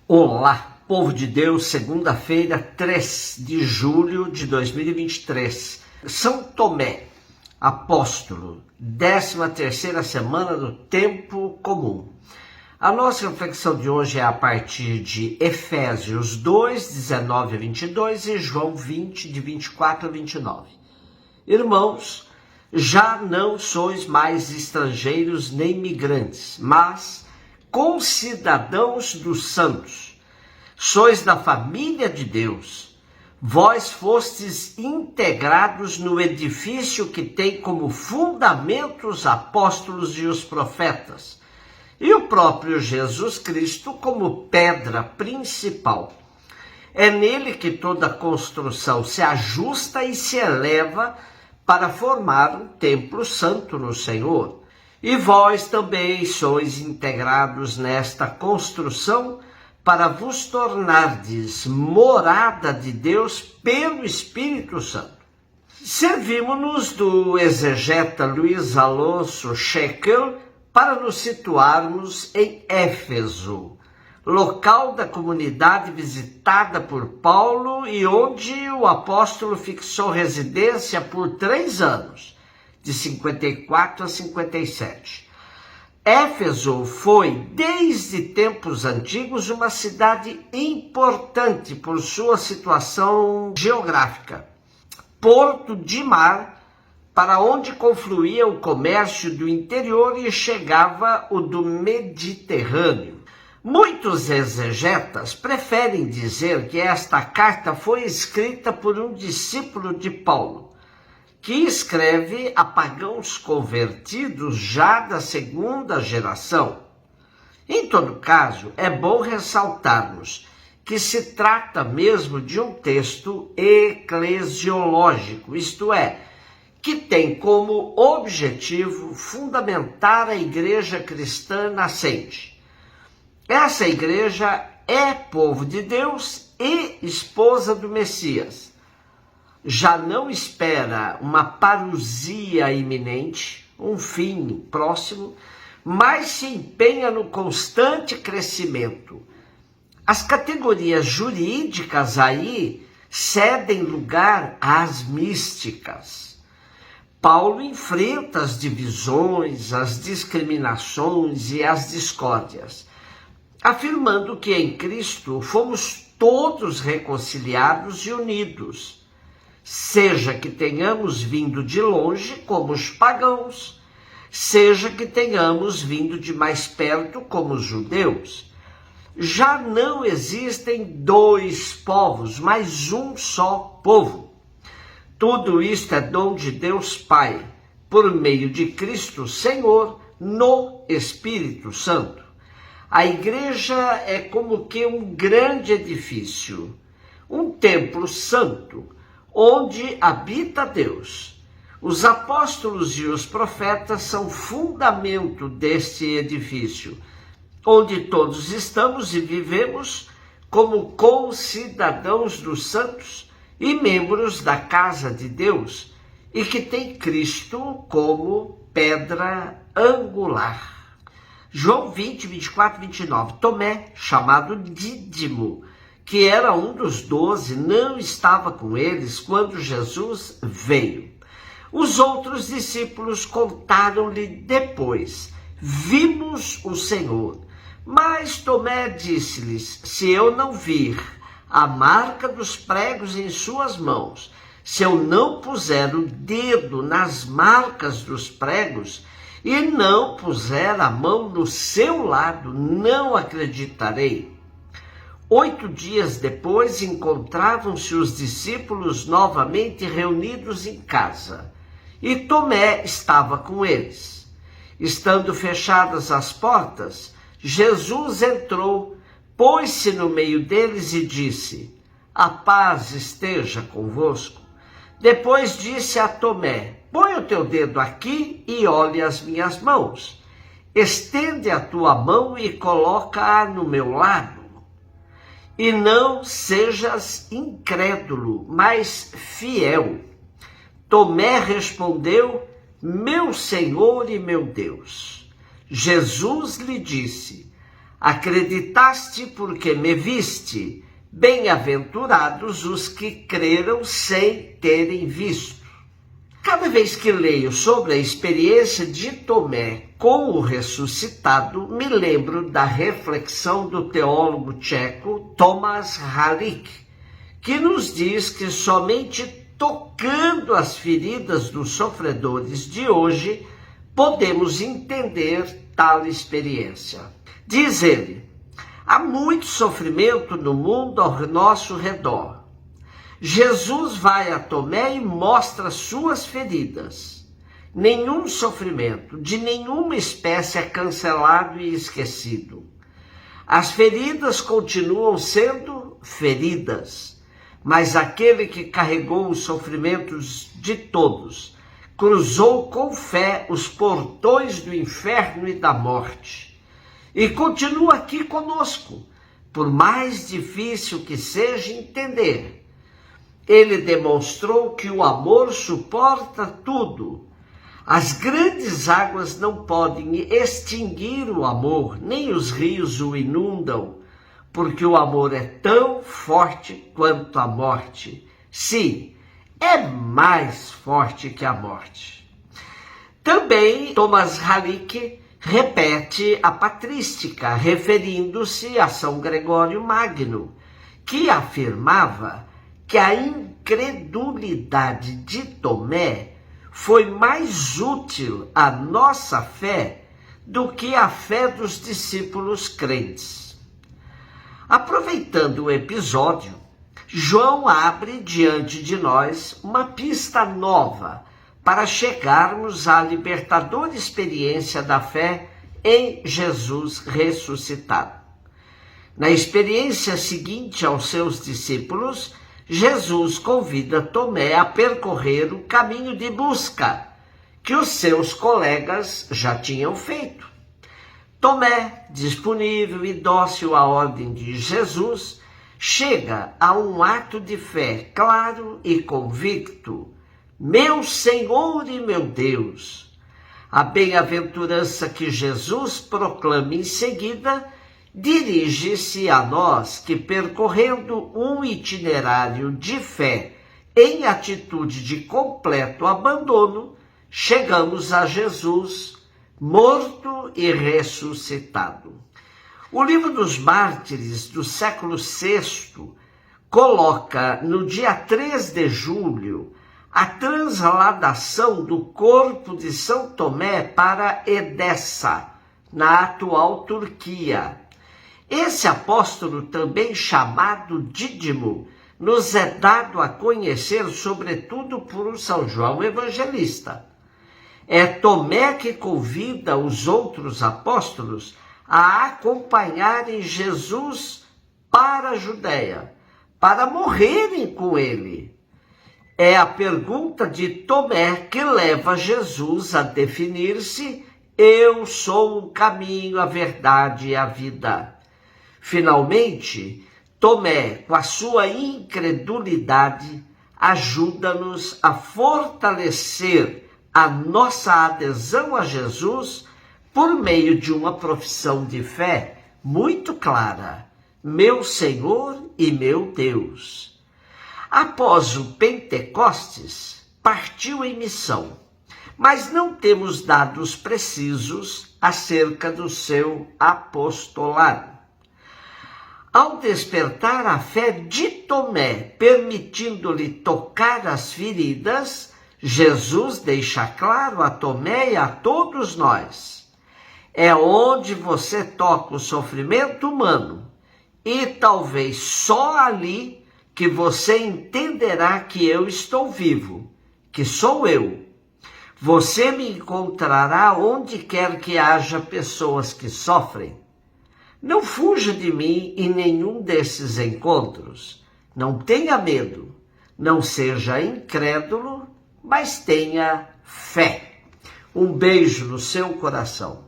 Olá, povo de Deus, segunda-feira, 3 de julho de 2023. São Tomé, apóstolo, 13ª semana do tempo comum. A nossa reflexão de hoje é a partir de Efésios 2, 19 a 22 e João 20, de 24 a 29. Irmãos, já não sois mais estrangeiros nem migrantes, mas concidadãos dos santos. Sois da família de Deus. Vós fostes integrados no edifício que tem como fundamento os apóstolos e os profetas, e o próprio Jesus Cristo como pedra principal. É nele que toda construção se ajusta e se eleva para formar um templo santo no Senhor. E vós também sois integrados nesta construção para vos tornardes morada de Deus pelo Espírito Santo. Servimos-nos do exegeta Luiz Alonso Shekel para nos situarmos em Éfeso, local da comunidade visitada por Paulo e onde o apóstolo fixou residência por 3 anos, de 54 a 57. Éfeso foi, desde tempos antigos, uma cidade importante por sua situação geográfica. Porto de mar, para onde confluía o comércio do interior e chegava o do Mediterrâneo. Muitos exegetas preferem dizer que esta carta foi escrita por um discípulo de Paulo, que escreve a pagãos convertidos já da 2ª geração. Em todo caso, é bom ressaltarmos que se trata mesmo de um texto eclesiológico, isto é, que tem como objetivo fundamentar a igreja cristã nascente. Essa igreja é povo de Deus e esposa do Messias. Já não espera uma parousia iminente, um fim próximo, mas se empenha no constante crescimento. As categorias jurídicas aí cedem lugar às místicas. Paulo enfrenta as divisões, as discriminações e as discórdias, afirmando que em Cristo fomos todos reconciliados e unidos, seja que tenhamos vindo de longe, como os pagãos, seja que tenhamos vindo de mais perto, como os judeus. Já não existem 2 povos, mas um só povo. Tudo isto é dom de Deus Pai, por meio de Cristo Senhor, no Espírito Santo. A igreja é como que um grande edifício, um templo santo, onde habita Deus. Os apóstolos e os profetas são fundamento deste edifício, onde todos estamos e vivemos como concidadãos dos santos e membros da casa de Deus, e que tem Cristo como pedra angular. João 20, 24 e 29. Tomé, chamado Dídimo, que era um dos 12, não estava com eles quando Jesus veio. Os outros discípulos contaram-lhe depois: vimos o Senhor. Mas Tomé disse-lhes: se eu não vir a marca dos pregos em suas mãos, se eu não puser o dedo nas marcas dos pregos e não puser a mão no seu lado, não acreditarei. 8 dias depois, encontravam-se os discípulos novamente reunidos em casa, e Tomé estava com eles. Estando fechadas as portas, Jesus entrou, pôs-se no meio deles e disse: a paz esteja convosco. Depois disse a Tomé: põe o teu dedo aqui e olhe as minhas mãos. Estende a tua mão e coloca-a no meu lado. E não sejas incrédulo, mas fiel. Tomé respondeu: meu Senhor e meu Deus. Jesus lhe disse: Acreditaste porque me viste. Bem-aventurados os que creram sem terem visto. Cada vez que leio sobre a experiência de Tomé com o ressuscitado, me lembro da reflexão do teólogo tcheco Tomáš Halík, que nos diz que somente tocando as feridas dos sofredores de hoje podemos entender tal experiência. Diz ele: há muito sofrimento no mundo ao nosso redor. Jesus vai a Tomé e mostra suas feridas. Nenhum sofrimento de nenhuma espécie é cancelado e esquecido. As feridas continuam sendo feridas, mas aquele que carregou os sofrimentos de todos cruzou com fé os portões do inferno e da morte e continua aqui conosco, por mais difícil que seja entender. Ele demonstrou que o amor suporta tudo. As grandes águas não podem extinguir o amor, nem os rios o inundam, porque o amor é tão forte quanto a morte. Sim, é mais forte que a morte. Também Tomáš Halík repete a patrística, referindo-se a São Gregório Magno, que afirmava que a incredulidade de Tomé foi mais útil à nossa fé do que a fé dos discípulos crentes. Aproveitando o episódio, João abre diante de nós uma pista nova para chegarmos à libertadora experiência da fé em Jesus ressuscitado. Na experiência seguinte aos seus discípulos, Jesus convida Tomé a percorrer o caminho de busca que os seus colegas já tinham feito. Tomé, disponível e dócil à ordem de Jesus, chega a um ato de fé claro e convicto: meu Senhor e meu Deus. A bem-aventurança que Jesus proclama em seguida dirige-se a nós que, percorrendo um itinerário de fé em atitude de completo abandono, chegamos a Jesus, morto e ressuscitado. O Livro dos Mártires do século VI coloca no dia 3 de julho a transladação do corpo de São Tomé para Edessa, na atual Turquia. Esse apóstolo, também chamado Dídimo, nos é dado a conhecer sobretudo por São João Evangelista. É Tomé que convida os outros apóstolos a acompanharem Jesus para a Judéia, para morrerem com ele. É a pergunta de Tomé que leva Jesus a definir-se: eu sou o caminho, a verdade e a vida. Finalmente, Tomé, com a sua incredulidade, ajuda-nos a fortalecer a nossa adesão a Jesus por meio de uma profissão de fé muito clara: meu Senhor e meu Deus. Após o Pentecostes, partiu em missão, mas não temos dados precisos acerca do seu apostolado. Ao despertar a fé de Tomé, permitindo-lhe tocar as feridas, Jesus deixa claro a Tomé e a todos nós: é onde você toca o sofrimento humano, e talvez só ali que você entenderá que eu estou vivo, que sou eu. Você me encontrará onde quer que haja pessoas que sofrem. Não fuja de mim em nenhum desses encontros. Não tenha medo. Não seja incrédulo, mas tenha fé. Um beijo no seu coração.